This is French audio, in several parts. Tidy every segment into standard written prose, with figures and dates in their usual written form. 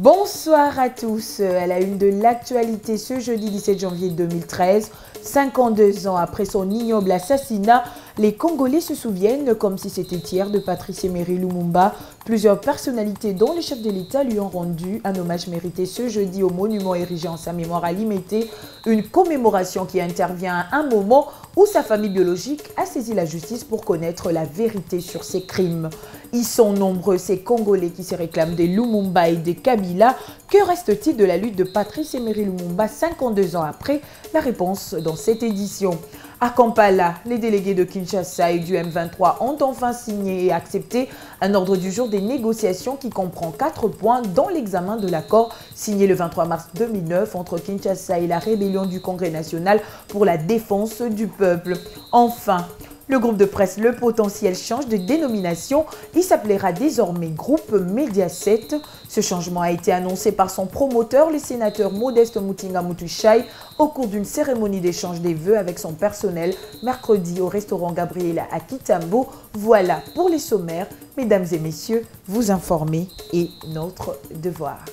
Bonsoir à tous. À la une de l'actualité ce jeudi 17 janvier 2013, 52 ans après son ignoble assassinat, les Congolais se souviennent, comme si c'était hier, de Patrice Emery Lumumba. Plusieurs personnalités, dont le chef de l'État, lui ont rendu un hommage mérité ce jeudi au monument érigé en sa mémoire à Limete. Une commémoration qui intervient à un moment où sa famille biologique a saisi la justice pour connaître la vérité sur ses crimes. Ils sont nombreux, ces Congolais qui se réclament des Lumumba et des Kabila. Que reste-t-il de la lutte de Patrice Emery Lumumba 52 ans après? La réponse dans cette édition. À Kampala, les délégués de Kinshasa et du M23 ont enfin signé et accepté un ordre du jour des négociations qui comprend 4 points dans l'examen de l'accord signé le 23 mars 2009 entre Kinshasa et la rébellion du Congrès national pour la défense du peuple. Enfin, le groupe de presse Le Potentiel change de dénomination. Il s'appellera désormais Groupe Mediaset. Ce changement a été annoncé par son promoteur, le sénateur Modeste Mutinga Mutushai, au cours d'une cérémonie d'échange des vœux avec son personnel mercredi au restaurant Gabriela à Kitambo. Voilà pour les sommaires. Mesdames et messieurs, vous informer est notre devoir.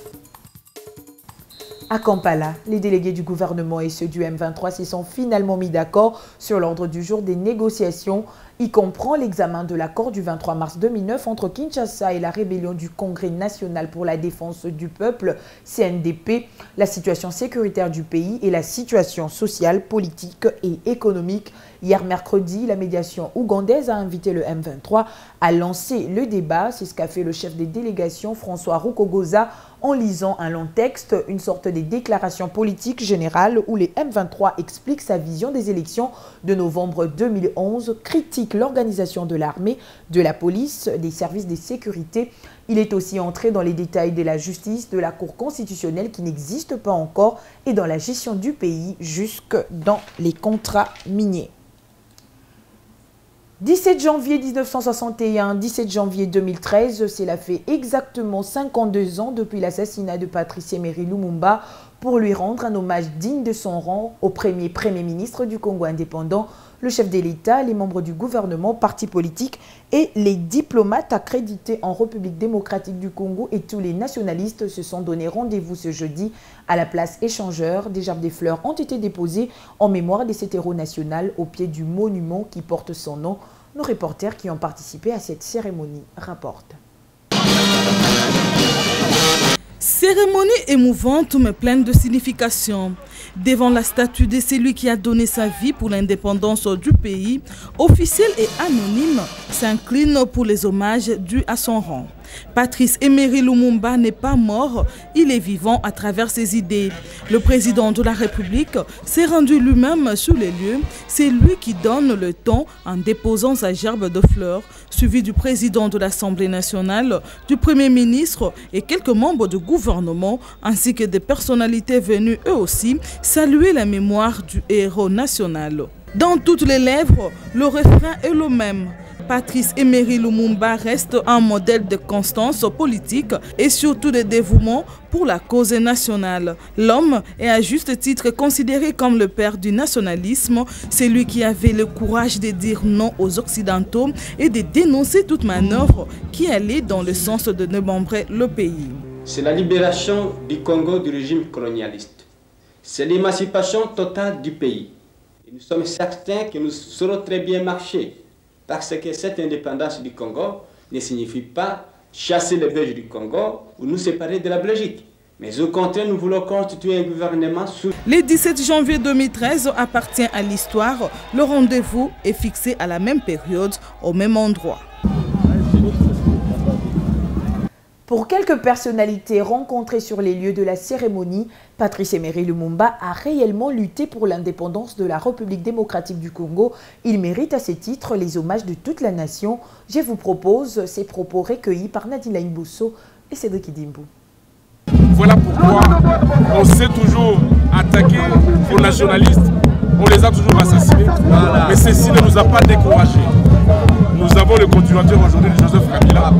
À Kampala, les délégués du gouvernement et ceux du M23 se sont finalement mis d'accord sur l'ordre du jour des négociations. Il comprend l'examen de l'accord du 23 mars 2009 entre Kinshasa et la rébellion du Congrès national pour la défense du peuple, CNDP, la situation sécuritaire du pays et la situation sociale, politique et économique. Hier mercredi, la médiation ougandaise a invité le M23 à lancer le débat. C'est ce qu'a fait le chef des délégations, François Rukogoza, en lisant un long texte, une sorte de déclaration politique générale où les M23 expliquent sa vision des élections de novembre 2011, critique l'organisation de l'armée, de la police, des services de sécurité. Il est aussi entré dans les détails de la justice, de la Cour constitutionnelle qui n'existe pas encore et dans la gestion du pays jusque dans les contrats miniers. 17 janvier 1961, 17 janvier 2013, cela fait exactement 52 ans depuis l'assassinat de Patrice Emery Lumumba. Pour lui rendre un hommage digne de son rang au premier ministre du Congo indépendant, le chef de l'État, les membres du gouvernement, partis politiques et les diplomates accrédités en République démocratique du Congo et tous les nationalistes se sont donné rendez-vous ce jeudi à la place Échangeur. Des gerbes de fleurs ont été déposées en mémoire de cet héros national au pied du monument qui porte son nom. Nos reporters qui ont participé à cette cérémonie rapportent. Cérémonie émouvante mais pleine de signification. Devant la statue de celui qui a donné sa vie pour l'indépendance du pays, officiel et anonyme s'incline pour les hommages dus à son rang. Patrice Emery Lumumba n'est pas mort, il est vivant à travers ses idées. Le président de la République s'est rendu lui-même sur les lieux. C'est lui qui donne le ton en déposant sa gerbe de fleurs, suivi du président de l'Assemblée nationale, du Premier ministre et quelques membres du gouvernement, ainsi que des personnalités venues eux aussi saluer la mémoire du héros national. Dans toutes les lèvres, le refrain est le même. Patrice Emery Lumumba reste un modèle de constance politique et surtout de dévouement pour la cause nationale. L'homme est à juste titre considéré comme le père du nationalisme, celui qui avait le courage de dire non aux Occidentaux et de dénoncer toute manœuvre qui allait dans le sens de démembrer le pays. C'est la libération du Congo du régime colonialiste. C'est l'émancipation totale du pays. Et nous sommes certains que nous saurons très bien marcher. Parce que cette indépendance du Congo ne signifie pas chasser les Belges du Congo ou nous séparer de la Belgique. Mais au contraire, nous voulons constituer un gouvernement sous... Le 17 janvier 2013 appartient à l'histoire. Le rendez-vous est fixé à la même période, au même endroit. Pour quelques personnalités rencontrées sur les lieux de la cérémonie, Patrice Emery Lumumba a réellement lutté pour l'indépendance de la République démocratique du Congo. Il mérite à ce titre les hommages de toute la nation. Je vous propose ces propos recueillis par Nadine Mbousso et Cédric Idimbu. Voilà pourquoi on s'est toujours attaqué aux nationalistes. On les a toujours assassinés, mais ceci ne nous a pas découragés. Nous avons le continuateur aujourd'hui de Joseph Kabila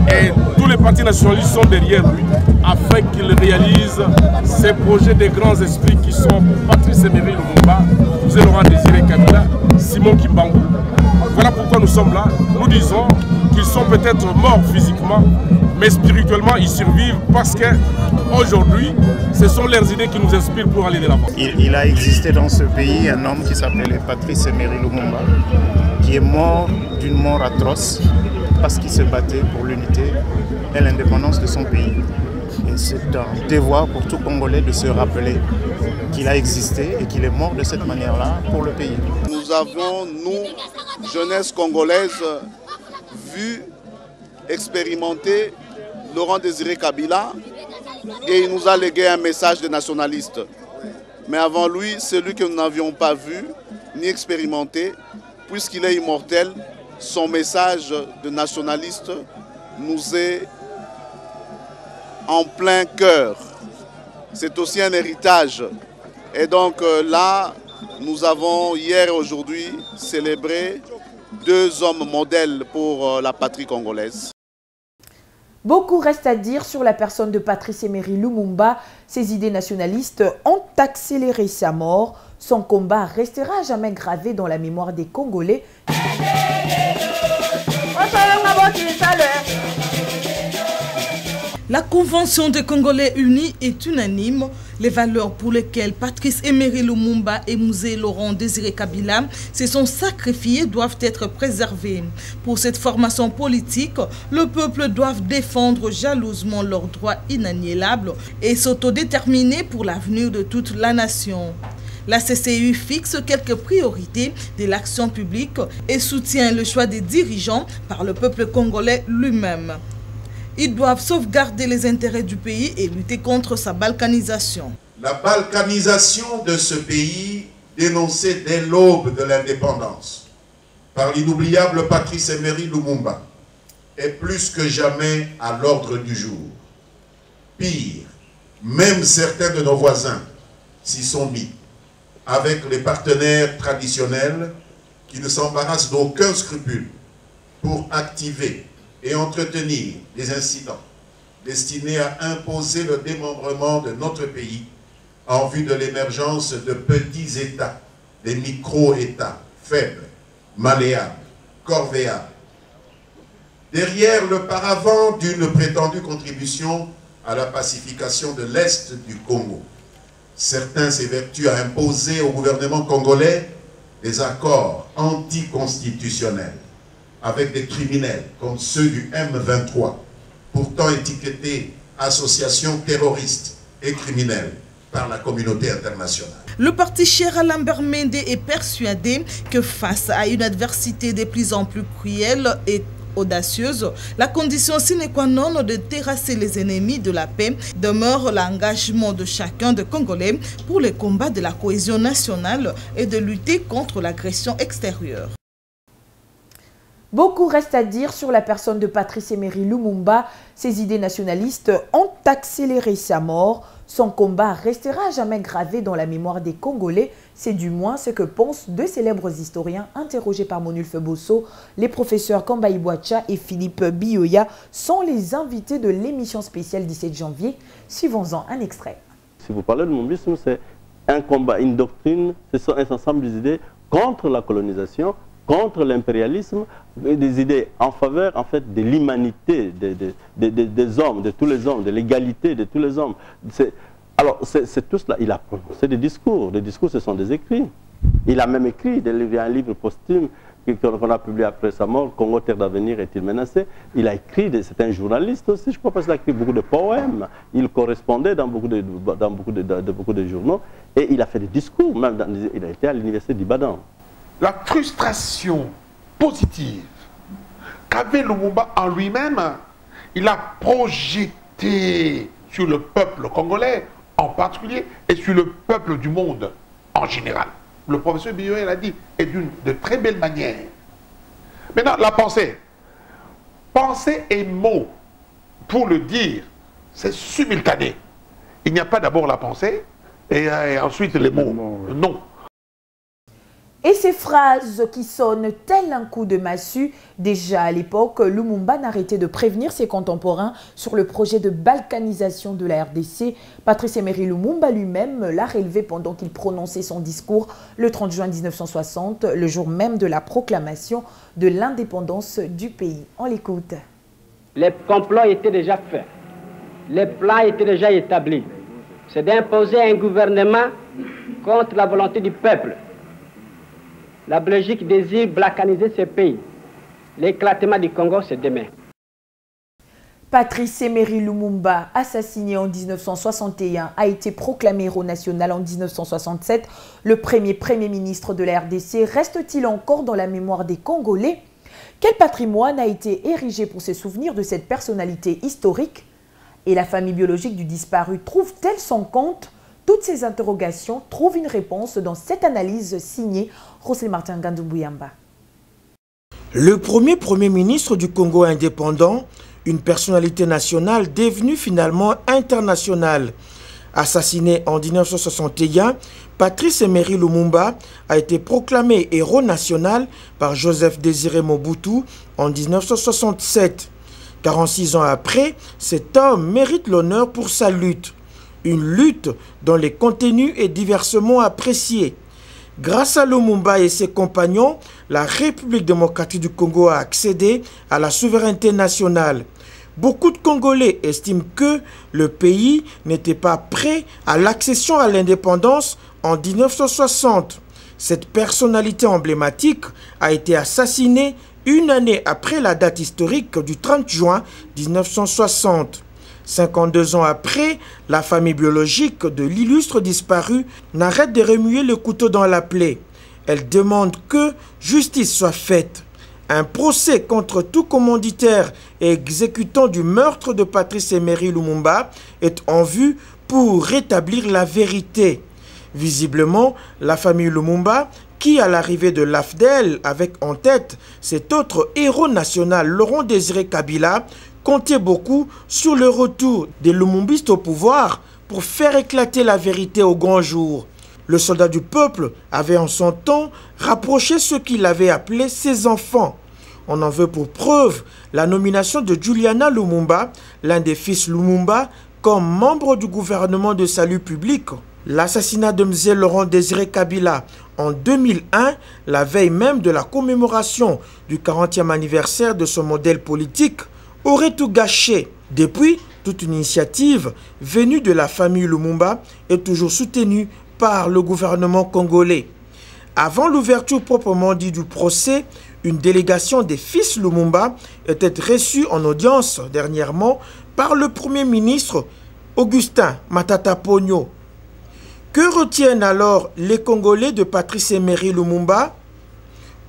et tous les partis nationalistes sont derrière lui afin qu'il réalise ces projets des grands esprits qui sont Patrice Emery Lumumba, Laurent Désiré Kabila, Simon Kimbangu. Voilà pourquoi nous sommes là. Nous disons qu'ils sont peut-être morts physiquement, mais spirituellement, ils survivent parce qu'aujourd'hui, ce sont leurs idées qui nous inspirent pour aller de l'avant. Il a existé dans ce pays un homme qui s'appelait Patrice Emery Lumumba, qui est mort d'une mort atroce parce qu'il se battait pour l'unité et l'indépendance de son pays. Et c'est un devoir pour tout Congolais de se rappeler qu'il a existé et qu'il est mort de cette manière-là pour le pays. Nous avons, nous, jeunesse congolaise, vu, expérimenté Laurent Désiré Kabila et il nous a légué un message de nationaliste. Mais avant lui, celui que nous n'avions pas vu ni expérimenté, puisqu'il est immortel, son message de nationaliste nous est en plein cœur. C'est aussi un héritage. Et donc là, nous avons hier et aujourd'hui célébré deux hommes modèles pour la patrie congolaise. Beaucoup reste à dire sur la personne de Patrice Emery Lumumba. Ses idées nationalistes ont accéléré sa mort. Son combat restera à jamais gravé dans la mémoire des Congolais. La Convention des Congolais unis est unanime. Les valeurs pour lesquelles Patrice Emery Lumumba et Musée Laurent Désiré Kabila se sont sacrifiés doivent être préservées. Pour cette formation politique, le peuple doit défendre jalousement leurs droits inaliénables et s'autodéterminer pour l'avenir de toute la nation. La CCU fixe quelques priorités de l'action publique et soutient le choix des dirigeants par le peuple congolais lui-même. Ils doivent sauvegarder les intérêts du pays et lutter contre sa balkanisation. La balkanisation de ce pays, dénoncée dès l'aube de l'indépendance par l'inoubliable Patrice Emery Lumumba, est plus que jamais à l'ordre du jour. Pire, même certains de nos voisins s'y sont mis, avec les partenaires traditionnels qui ne s'embarrassent d'aucun scrupule pour activer et entretenir des incidents destinés à imposer le démembrement de notre pays en vue de l'émergence de petits États, des micro-États faibles, malléables, corvéables. Derrière le paravent d'une prétendue contribution à la pacification de l'Est du Congo, certains s'évertuent à imposer au gouvernement congolais des accords anticonstitutionnels avec des criminels comme ceux du M23, pourtant étiquetés associations terroristes et criminelles par la communauté internationale. Le parti cher à Lambert Mende est persuadé que face à une adversité de plus en plus cruelle et audacieuse, la condition sine qua non de terrasser les ennemis de la paix demeure l'engagement de chacun des Congolais pour le combat de la cohésion nationale et de lutter contre l'agression extérieure. Beaucoup reste à dire sur la personne de Patrice Emery Lumumba. Ses idées nationalistes ont accéléré sa mort. Son combat restera à jamais gravé dans la mémoire des Congolais. C'est du moins ce que pensent deux célèbres historiens interrogés par Monulfe Bosso. Les professeurs Kamba Ibouacha et Philippe Bioya sont les invités de l'émission spéciale 17 janvier. Suivons-en un extrait. Si vous parlez de mombisme, c'est un combat, une doctrine, ce sont un ensemble d'idées contre la colonisation, contre l'impérialisme, des idées en faveur en fait de l'humanité des hommes, de tous les hommes, de l'égalité de tous les hommes. Alors c'est tout cela, il a prononcé des discours ce sont des écrits. Il a même écrit un livre posthume qu'on a publié après sa mort, Congo Terre d'avenir est-il menacé. Il a écrit, c'est un journaliste aussi, je crois, parce qu'il a écrit beaucoup de poèmes. Il correspondait dans beaucoup de journaux et il a fait des discours, même il a été à l'université d'Ibadan. La frustration positive qu'avait Lumumba en lui-même, il a projeté sur le peuple congolais en particulier et sur le peuple du monde en général. Le professeur Bioya l'a dit, et d'une très belle manière. Maintenant, la pensée. Pensée et mot, pour le dire, c'est simultané. Il n'y a pas d'abord la pensée et ensuite les mots. Non. Et ces phrases qui sonnent tel un coup de massue, déjà à l'époque, Lumumba n'arrêtait de prévenir ses contemporains sur le projet de balkanisation de la RDC. Patrice Emery Lumumba lui-même l'a relevé pendant qu'il prononçait son discours le 30 juin 1960, le jour même de la proclamation de l'indépendance du pays. On l'écoute. Les complots étaient déjà faits, les plans étaient déjà établis. C'est d'imposer un gouvernement contre la volonté du peuple. La Belgique désire balkaniser ce pays. L'éclatement du Congo, c'est demain. Patrice Emery Lumumba, assassiné en 1961, a été proclamé héros national en 1967. Le premier ministre de la RDC reste-t-il encore dans la mémoire des Congolais? Quel patrimoine a été érigé pour se souvenir de cette personnalité historique? Et la famille biologique du disparu trouve-t-elle son compte? Toutes ces interrogations trouvent une réponse dans cette analyse signée José Martin Gandoubouyamba. Le premier ministre du Congo indépendant, une personnalité nationale devenue finalement internationale. Assassiné en 1961, Patrice Emery Lumumba a été proclamé héros national par Joseph Désiré Mobutu en 1967. 46 ans après, cet homme mérite l'honneur pour sa lutte. Une lutte dont les contenus est diversement apprécié. Grâce à Lumumba et ses compagnons, la République démocratique du Congo a accédé à la souveraineté nationale. Beaucoup de Congolais estiment que le pays n'était pas prêt à l'accession à l'indépendance en 1960. Cette personnalité emblématique a été assassinée une année après la date historique du 30 juin 1960. 52 ans après, la famille biologique de l'illustre disparu n'arrête de remuer le couteau dans la plaie. Elle demande que justice soit faite. Un procès contre tout commanditaire et exécutant du meurtre de Patrice Emery Lumumba est en vue pour rétablir la vérité. Visiblement, la famille Lumumba, qui à l'arrivée de l'AFDEL avec en tête cet autre héros national, Laurent Désiré Kabila, comptait beaucoup sur le retour des Lumumbistes au pouvoir pour faire éclater la vérité au grand jour. Le soldat du peuple avait en son temps rapproché ceux qu'il avait appelés ses enfants. On en veut pour preuve la nomination de Juliana Lumumba, l'un des fils Lumumba, comme membre du gouvernement de salut public. L'assassinat de M. Laurent Désiré Kabila en 2001, la veille même de la commémoration du 40e anniversaire de son modèle politique, aurait tout gâché. Depuis, toute une initiative venue de la famille Lumumba est toujours soutenue par le gouvernement congolais. Avant l'ouverture proprement dite du procès, une délégation des fils Lumumba était reçue en audience dernièrement par le Premier ministre Augustin Matata Ponyo. Que retiennent alors les Congolais de Patrice Emery Lumumba?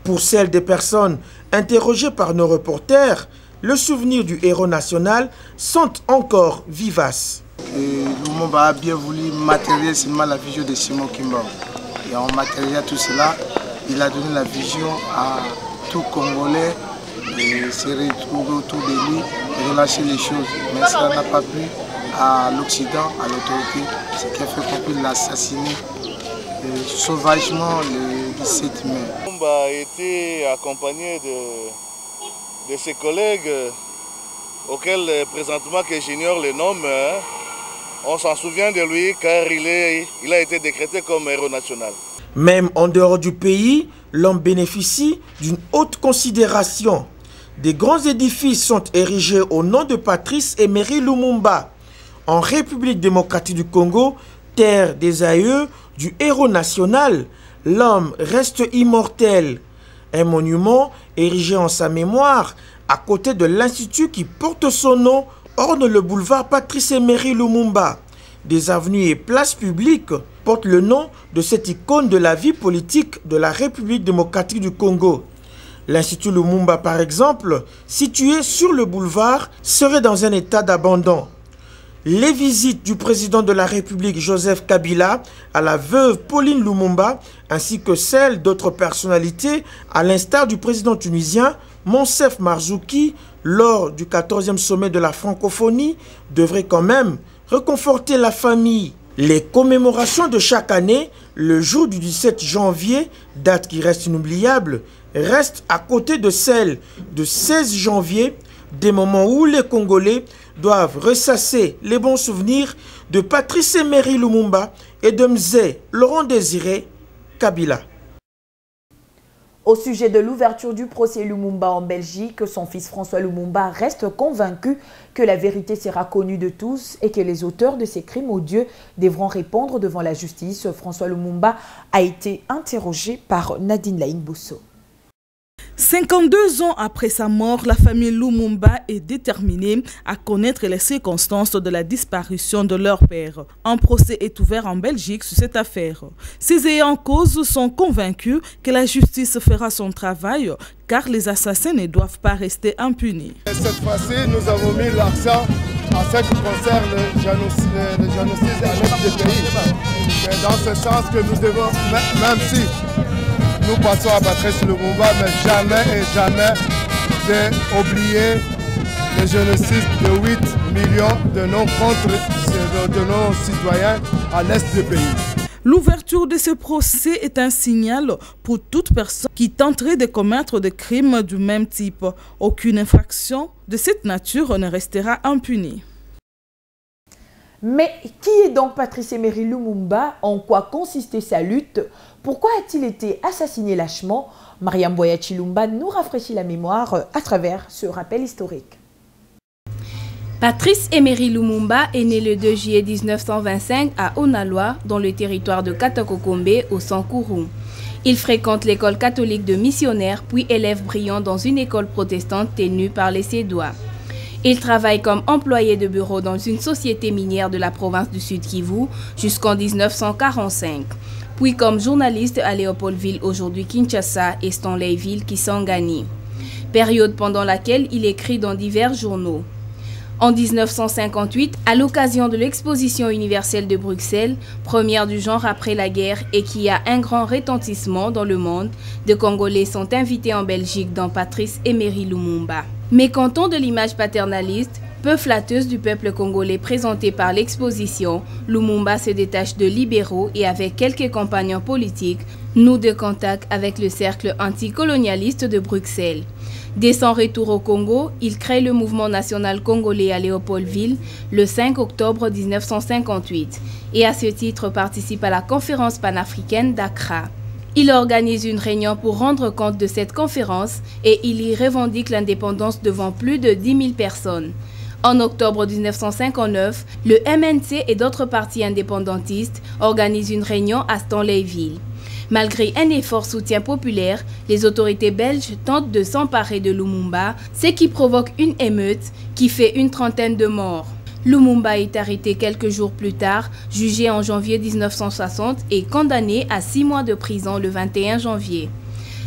Pour celles des personnes interrogées par nos reporters, le souvenir du héros national sont encore vivaces. Lumumba a bien voulu matérialiser seulement la vision de Simon Kimba. Et en matérialisant tout cela, il a donné la vision à tout Congolais de se retrouver autour de lui et relâcher les choses. Mais cela n'a pas plu à l'Occident, à l'autorité, ce qui a fait qu'on puisse l'assassiner sauvagement le 17 mai. Lumumba a été accompagné de ses collègues auxquels présentement que j'ignore le nom, on s'en souvient de lui car il a été décrété comme héros national. Même en dehors du pays, l'homme bénéficie d'une haute considération. Des grands édifices sont érigés au nom de Patrice Emery Lumumba. En République démocratique du Congo, terre des aïeux du héros national, l'homme reste immortel. Un monument érigé en sa mémoire à côté de l'institut qui porte son nom orne le boulevard Patrice Emery Lumumba. Des avenues et places publiques portent le nom de cette icône de la vie politique de la République démocratique du Congo. L'Institut Lumumba, par exemple, situé sur le boulevard, serait dans un état d'abandon. Les visites du président de la République Joseph Kabila à la veuve Pauline Lumumba ainsi que celles d'autres personnalités, à l'instar du président tunisien Monsef Marzouki lors du 14e sommet de la francophonie, devraient quand même réconforter la famille. Les commémorations de chaque année, le jour du 17 janvier, date qui reste inoubliable, restent à côté de celle de 16 janvier, des moments où les Congolais doivent ressasser les bons souvenirs de Patrice Emery Lumumba et de Mzee Laurent Désiré Kabila. Au sujet de l'ouverture du procès Lumumba en Belgique, son fils François Lumumba reste convaincu que la vérité sera connue de tous et que les auteurs de ces crimes odieux devront répondre devant la justice. François Lumumba a été interrogé par Nadine Laïn-Bousso. 52 ans après sa mort, la famille Lumumba est déterminée à connaître les circonstances de la disparition de leur père. Un procès est ouvert en Belgique sur cette affaire. Ces ayants cause sont convaincus que la justice fera son travail car les assassins ne doivent pas rester impunis. Cette fois-ci, nous avons mis l'accent en ce qui concerne le génocide à l'est du pays. C'est dans ce sens que nous devons, même si nous passons à Patrice Lumumba, mais jamais et jamais d'oublier le génocide de 8 millions de nos citoyens à l'est du pays. L'ouverture de ce procès est un signal pour toute personne qui tenterait de commettre des crimes du même type. Aucune infraction de cette nature ne restera impunie. Mais qui est donc Patrice Emery Lumumba? En quoi consistait sa lutte? Pourquoi a-t-il été assassiné lâchement? Mariam Boya Chilumba nous rafraîchit la mémoire à travers ce rappel historique. Patrice Emery Lumumba est né le 2 juillet 1925 à Onaloa, dans le territoire de Katakokombe, au Sankourou. Il fréquente l'école catholique de missionnaires, puis élève brillant dans une école protestante tenue par les Sédois. Il travaille comme employé de bureau dans une société minière de la province du Sud Kivu jusqu'en 1945. Puis comme journaliste à Léopoldville, aujourd'hui Kinshasa, et Stanleyville, Kisangani. Période pendant laquelle il écrit dans divers journaux. En 1958, à l'occasion de l'exposition universelle de Bruxelles, première du genre après la guerre et qui a un grand retentissement dans le monde, des Congolais sont invités en Belgique dans Patrice Emery Lumumba. Mécontent de l'image paternaliste, peu flatteuse du peuple congolais présentée par l'exposition, Lumumba se détache de libéraux et avec quelques compagnons politiques, noue de contact avec le cercle anticolonialiste de Bruxelles. Dès son retour au Congo, il crée le mouvement national congolais à Léopoldville le 5 octobre 1958 et à ce titre participe à la conférence panafricaine d'Accra. Il organise une réunion pour rendre compte de cette conférence et il y revendique l'indépendance devant plus de 10 000 personnes. En octobre 1959, le MNC et d'autres partis indépendantistes organisent une réunion à Stanleyville. Malgré un effort soutien populaire, les autorités belges tentent de s'emparer de Lumumba, ce qui provoque une émeute qui fait une trentaine de morts. Lumumba est arrêté quelques jours plus tard, jugé en janvier 1960 et condamné à 6 mois de prison le 21 janvier.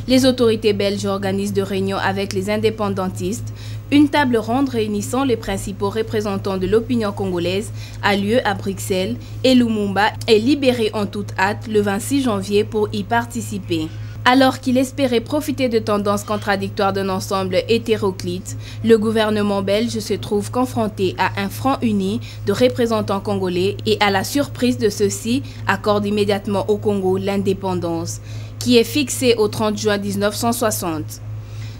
Les autorités belges organisent des réunions avec les indépendantistes. Une table ronde réunissant les principaux représentants de l'opinion congolaise a lieu à Bruxelles et Lumumba est libéré en toute hâte le 26 janvier pour y participer. Alors qu'il espérait profiter de tendances contradictoires d'un ensemble hétéroclite, le gouvernement belge se trouve confronté à un front uni de représentants congolais et à la surprise de ceux-ci accorde immédiatement au Congo l'indépendance, qui est fixée au 30 juin 1960.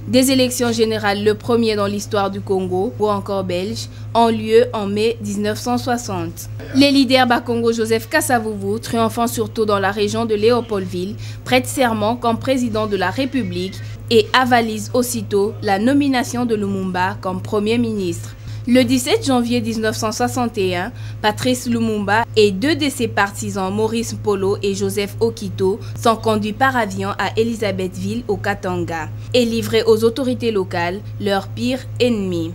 Des élections générales, le premier dans l'histoire du Congo, ou encore belge, ont lieu en mai 1960. Les leaders Bakongo Joseph Kasavubu, triomphant surtout dans la région de Léopoldville, prête serment comme président de la République et avalise aussitôt la nomination de Lumumba comme Premier ministre. Le 17 janvier 1961, Patrice Lumumba et 2 de ses partisans, Maurice Polo et Joseph Okito, sont conduits par avion à Elisabethville au Katanga et livrés aux autorités locales, leur pire ennemi.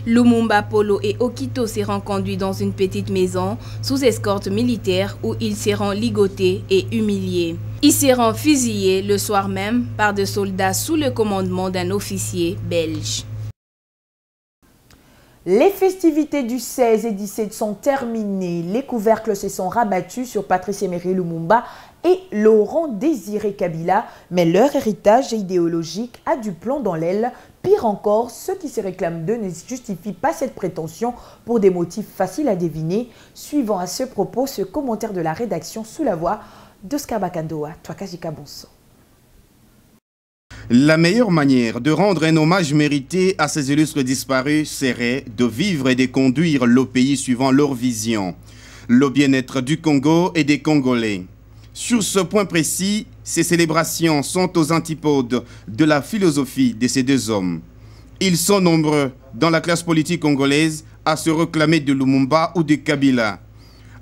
Lumumba, Polo et Okito seront conduits dans une petite maison sous escorte militaire où ils seront ligotés et humiliés. Ils seront fusillés le soir même par des soldats sous le commandement d'un officier belge. Les festivités du 16 et 17 sont terminées. Les couvercles se sont rabattus sur Patrice Emery Lumumba et Laurent Désiré Kabila, mais leur héritage idéologique a du plomb dans l'aile. Pire encore, ceux qui se réclament d'eux ne justifient pas cette prétention pour des motifs faciles à deviner. Suivant à ce propos ce commentaire de la rédaction sous la voix d'Oscar Bakandoa. Twakajika Bonso. La meilleure manière de rendre un hommage mérité à ces illustres disparus serait de vivre et de conduire le pays suivant leur vision, le bien-être du Congo et des Congolais. Sur ce point précis, ces célébrations sont aux antipodes de la philosophie de ces deux hommes. Ils sont nombreux dans la classe politique congolaise à se réclamer de Lumumba ou de Kabila.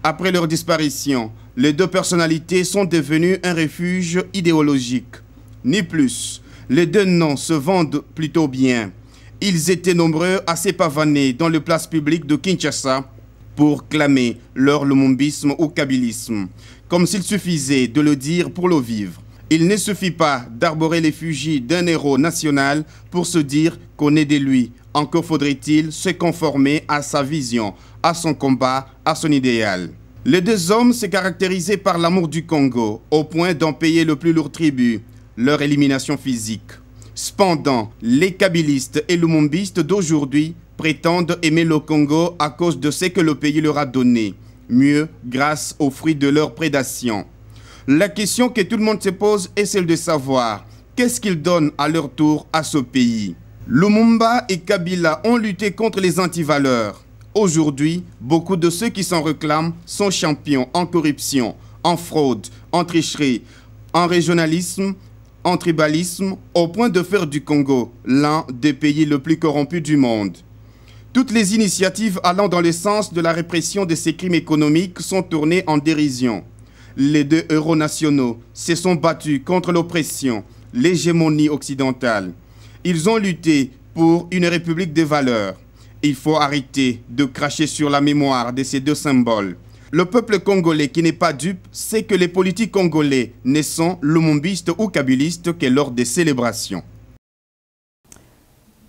Après leur disparition, les deux personnalités sont devenues un refuge idéologique. Ni plus. Les deux noms se vendent plutôt bien. Ils étaient nombreux à s'épavaner dans les places publiques de Kinshasa pour clamer leur lumumbisme ou kabylisme, comme s'il suffisait de le dire pour le vivre. Il ne suffit pas d'arborer l'effigie d'un héros national pour se dire qu'on est de lui. Encore faudrait-il se conformer à sa vision, à son combat, à son idéal. Les deux hommes se caractérisaient par l'amour du Congo, au point d'en payer le plus lourd tribut, leur élimination physique. Cependant, les kabylistes et lumumbistes d'aujourd'hui prétendent aimer le Congo à cause de ce que le pays leur a donné, mieux grâce aux fruits de leur prédation. La question que tout le monde se pose est celle de savoir qu'est-ce qu'ils donnent à leur tour à ce pays. Lumumba et Kabila ont lutté contre les antivaleurs. Aujourd'hui, beaucoup de ceux qui s'en réclament sont champions en corruption, en fraude, en tricherie, en régionalisme, en tribalisme, au point de faire du Congo l'un des pays les plus corrompus du monde. Toutes les initiatives allant dans le sens de la répression de ces crimes économiques sont tournées en dérision. Les deux héros nationaux se sont battus contre l'oppression, l'hégémonie occidentale. Ils ont lutté pour une république des valeurs. Il faut arrêter de cracher sur la mémoire de ces deux symboles. Le peuple congolais qui n'est pas dupe sait que les politiques congolais ne sont lumumbistes ou kabylistes que lors des célébrations.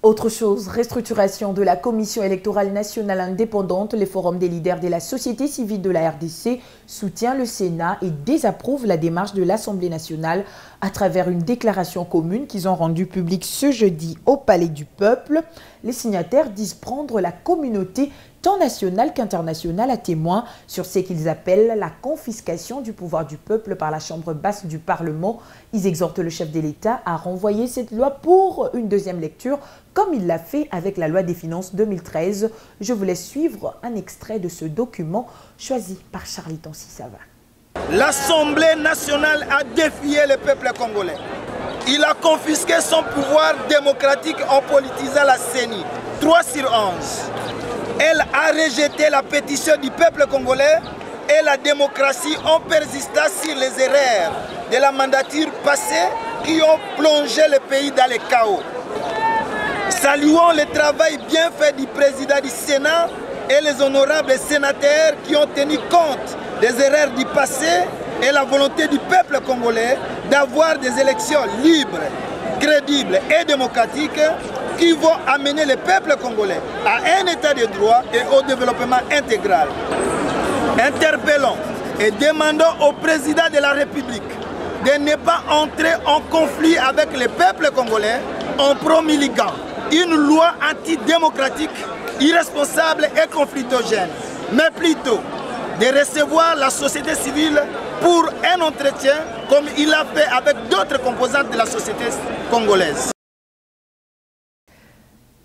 Autre chose, restructuration de la Commission électorale nationale indépendante. Le Forum des leaders de la société civile de la RDC soutient le Sénat et désapprouve la démarche de l'Assemblée nationale à travers une déclaration commune qu'ils ont rendue publique ce jeudi au Palais du Peuple. Les signataires disent prendre la communauté tant nationale qu'internationale à témoin sur ce qu'ils appellent la confiscation du pouvoir du peuple par la Chambre basse du Parlement. Ils exhortent le chef de l'État à renvoyer cette loi pour une deuxième lecture, comme il l'a fait avec la loi des finances 2013. Je vous laisse suivre un extrait de ce document choisi par Charliton Sissava. L'Assemblée nationale a défié le peuple congolais. Il a confisqué son pouvoir démocratique en politisant la CENI. 3 sur 11. Elle a rejeté la pétition du peuple congolais et la démocratie ont persisté sur les erreurs de la mandature passée qui ont plongé le pays dans le chaos. Saluons le travail bien fait du président du Sénat et les honorables sénateurs qui ont tenu compte des erreurs du passé et la volonté du peuple congolais d'avoir des élections libres, crédibles et démocratiques qui vont amener le peuple congolais à un état de droit et au développement intégral. Interpellons et demandons au président de la République de ne pas entrer en conflit avec le peuple congolais en promulguant une loi antidémocratique, irresponsable et conflictogène, mais plutôt de recevoir la société civile pour un entretien comme il l'a fait avec d'autres composantes de la société congolaise.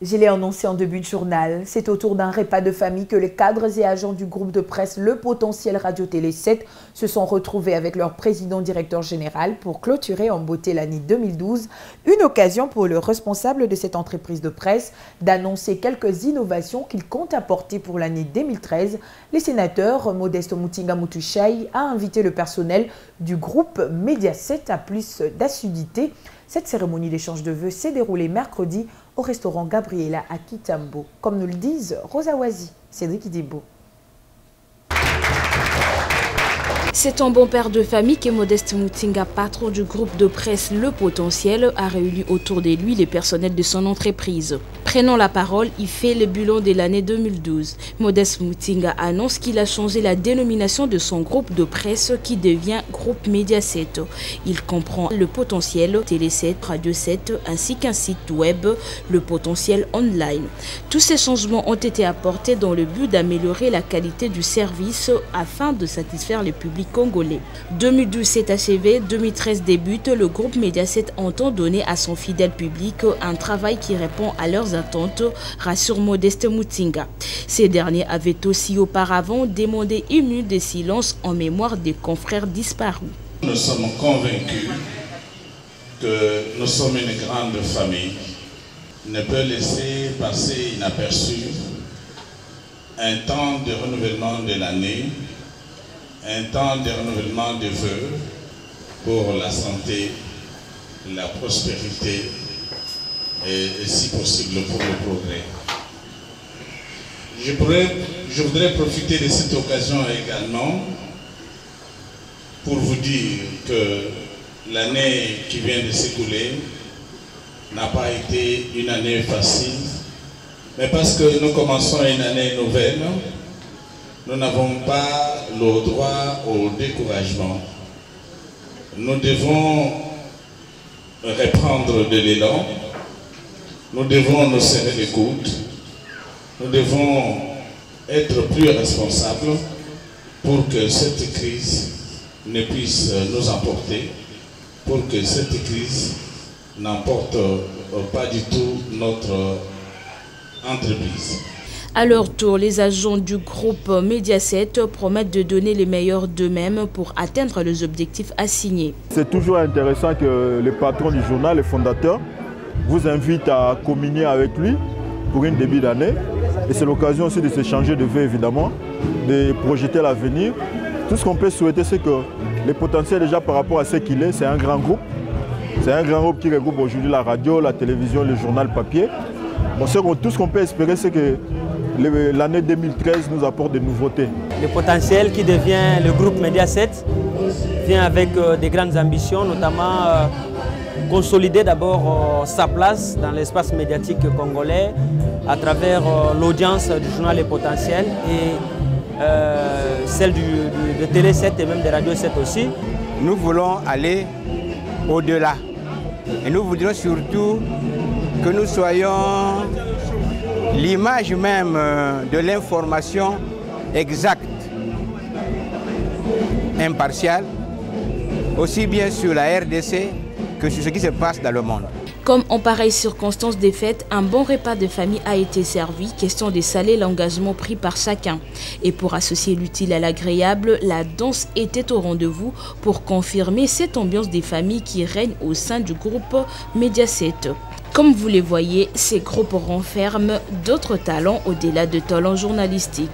Je l'ai annoncé en début de journal, c'est autour d'un repas de famille que les cadres et agents du groupe de presse Le Potentiel Radio-Télé 7 se sont retrouvés avec leur président-directeur général pour clôturer en beauté l'année 2012. Une occasion pour le responsable de cette entreprise de presse d'annoncer quelques innovations qu'il compte apporter pour l'année 2013. Les sénateurs Modeste Mutinga Mutushai a invité le personnel du groupe Média 7 à plus d'assiduité. Cette cérémonie d'échange de vœux s'est déroulée mercredi au restaurant Gabriela à Kitambo, comme nous le disent Rosa Wazi, Cédric Idibo. C'est un bon père de famille que Modeste Mutinga, patron du groupe de presse Le Potentiel, a réuni autour de lui les personnels de son entreprise. Prenant la parole, il fait le bilan de l'année 2012. Modeste Mutinga annonce qu'il a changé la dénomination de son groupe de presse qui devient Groupe Média 7. Il comprend Le Potentiel, Télé 7, Radio 7 ainsi qu'un site web, Le Potentiel Online. Tous ces changements ont été apportés dans le but d'améliorer la qualité du service afin de satisfaire le public congolais. 2012 s'est achevé, 2013 débute, le groupe Média 7 entend donner à son fidèle public un travail qui répond à leurs attentes, rassure Modeste Mutinga. Ces derniers avaient aussi auparavant demandé une minute de silence en mémoire des confrères disparus. Nous sommes convaincus que nous sommes une grande famille. Ne peut laisser passer inaperçu un temps de renouvellement de l'année, un temps de renouvellement des vœux pour la santé, la prospérité et si possible pour le progrès. Je voudrais profiter de cette occasion également pour vous dire que l'année qui vient de s'écouler n'a pas été une année facile, mais parce que nous commençons une année nouvelle, nous n'avons pas le droit au découragement. Nous devons reprendre de l'élan, nous devons nous serrer les coudes, nous devons être plus responsables pour que cette crise ne puisse nous emporter, pour que cette crise n'emporte pas du tout notre entreprise. À leur tour, les agents du groupe Média 7 promettent de donner le meilleur d'eux-mêmes pour atteindre les objectifs assignés. C'est toujours intéressant que le patron du journal, le fondateur, vous invite à communier avec lui pour une début d'année. Et c'est l'occasion aussi de s'échanger de vœux, évidemment, de projeter l'avenir. Tout ce qu'on peut souhaiter, c'est que le potentiel, déjà par rapport à ce qu'il est, c'est un grand groupe. C'est un grand groupe qui regroupe aujourd'hui la radio, la télévision, le journal papier. Bon, tout ce qu'on peut espérer, c'est que l'année 2013 nous apporte des nouveautés. Le potentiel qui devient le groupe Média 7 vient avec des grandes ambitions, notamment consolider d'abord sa place dans l'espace médiatique congolais à travers l'audience du journal Le Potentiel et celle de Télé 7 et même de Radio 7 aussi. Nous voulons aller au-delà et nous voudrions surtout que nous soyons l'image même de l'information exacte, impartiale, aussi bien sur la RDC que sur ce qui se passe dans le monde. Comme en pareille circonstance des fêtes, un bon repas de famille a été servi, question de saler l'engagement pris par chacun. Et pour associer l'utile à l'agréable, la danse était au rendez-vous pour confirmer cette ambiance des familles qui règne au sein du groupe Média 7. Comme vous les voyez, ces groupes renferment d'autres talents au-delà de talents journalistiques.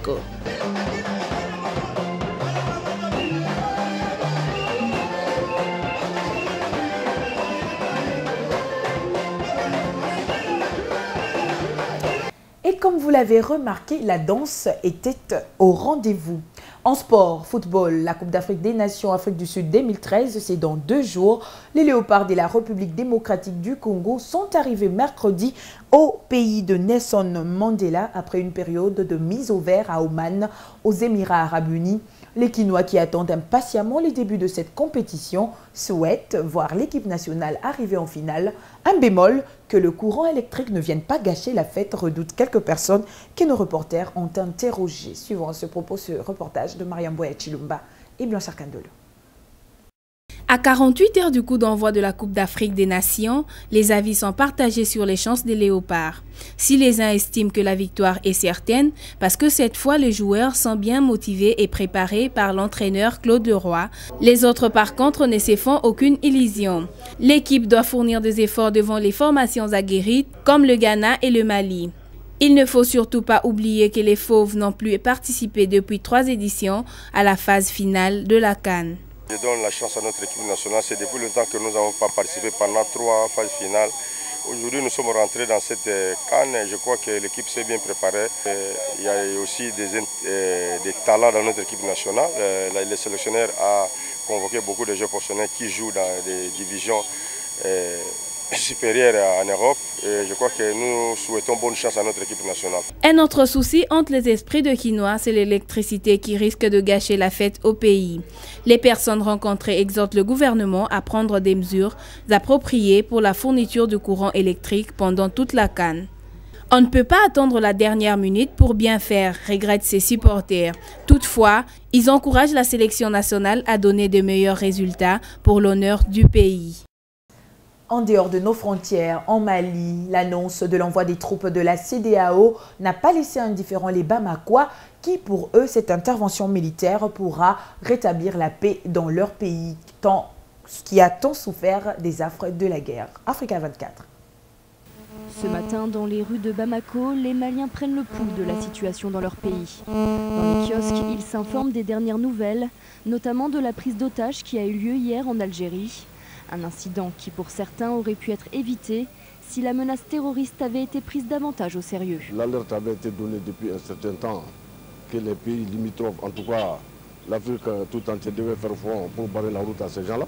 Et comme vous l'avez remarqué, la danse était au rendez-vous. En sport, football, la Coupe d'Afrique des Nations Afrique du Sud 2013, c'est dans 2 jours. Les Léopards de la République démocratique du Congo sont arrivés mercredi au pays de Nelson Mandela après une période de mise au vert à Oman, aux Émirats Arabes Unis. Les Quinois qui attendent impatiemment les débuts de cette compétition souhaitent voir l'équipe nationale arriver en finale. Un bémol, que le courant électrique ne vienne pas gâcher la fête, redoutent quelques personnes que nos reporters ont interrogées. Suivant à ce propos, ce reportage de Mariam Boya Chilumba et Blanche Arcandolo. À 48 heures du coup d'envoi de la Coupe d'Afrique des Nations, les avis sont partagés sur les chances des Léopards. Si les uns estiment que la victoire est certaine, parce que cette fois les joueurs sont bien motivés et préparés par l'entraîneur Claude Leroy, les autres par contre ne se font aucune illusion. L'équipe doit fournir des efforts devant les formations aguerries comme le Ghana et le Mali. Il ne faut surtout pas oublier que les Fauves n'ont plus participé depuis 3 éditions à la phase finale de la CAN. Je donne la chance à notre équipe nationale. C'est depuis le temps que nous n'avons pas participé pendant 3 phases finales. Aujourd'hui, nous sommes rentrés dans cette CAN. Je crois que l'équipe s'est bien préparée. Il y a aussi des talents dans notre équipe nationale. Le sélectionneur a convoqué beaucoup de jeunes professionnels qui jouent dans des divisions supérieures en Europe. Et je crois que nous souhaitons bonne chance à notre équipe nationale. Un autre souci entre les esprits de Quinois, c'est l'électricité qui risque de gâcher la fête au pays. Les personnes rencontrées exhortent le gouvernement à prendre des mesures appropriées pour la fourniture de courant électrique pendant toute la CAN. On ne peut pas attendre la dernière minute pour bien faire, regrettent ses supporters. Toutefois, ils encouragent la sélection nationale à donner de meilleurs résultats pour l'honneur du pays. En dehors de nos frontières, en Mali, l'annonce de l'envoi des troupes de la CEDEAO n'a pas laissé indifférents les Bamakois qui, pour eux, cette intervention militaire pourra rétablir la paix dans leur pays, qui a tant souffert des affres de la guerre. Africa 24. Ce matin, dans les rues de Bamako, les Maliens prennent le pouls de la situation dans leur pays. Dans les kiosques, ils s'informent des dernières nouvelles, notamment de la prise d'otages qui a eu lieu hier en Algérie. Un incident qui, pour certains, aurait pu être évité si la menace terroriste avait été prise davantage au sérieux. L'alerte avait été donnée depuis un certain temps que les pays limitrophes, en tout cas l'Afrique tout entière, devaient faire front pour barrer la route à ces gens-là.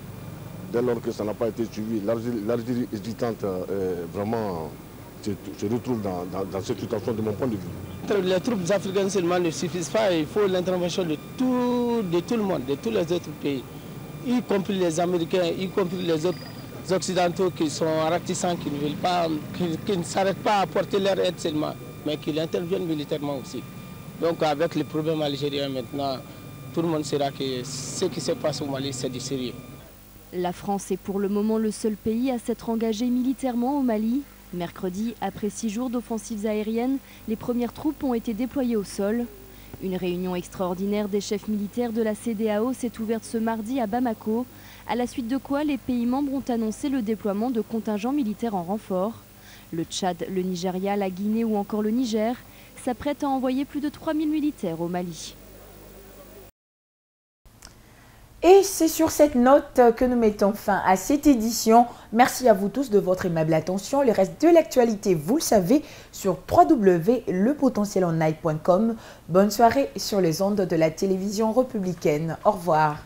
Dès lors que ça n'a pas été suivi, l'Algérie hésitante vraiment se retrouve dans cette situation de mon point de vue. Les troupes africaines seulement ne suffisent pas, il faut l'intervention de tout le monde, de tous les autres pays, y compris les Américains, y compris les autres Occidentaux qui sont réticents, qui ne veulent pas, qui ne s'arrêtent pas à apporter leur aide seulement, mais qui interviennent militairement aussi. Donc avec les problèmes algériens maintenant, tout le monde saura que ce qui se passe au Mali, c'est du sérieux. La France est pour le moment le seul pays à s'être engagé militairement au Mali. Mercredi, après 6 jours d'offensives aériennes, les premières troupes ont été déployées au sol. Une réunion extraordinaire des chefs militaires de la CEDEAO s'est ouverte ce mardi à Bamako, à la suite de quoi les pays membres ont annoncé le déploiement de contingents militaires en renfort. Le Tchad, le Nigeria, la Guinée ou encore le Niger s'apprêtent à envoyer plus de 3000 militaires au Mali. Et c'est sur cette note que nous mettons fin à cette édition. Merci à vous tous de votre aimable attention. Le reste de l'actualité, vous le savez, sur www.lepotentielonline.com. Bonne soirée sur les ondes de la télévision républicaine. Au revoir.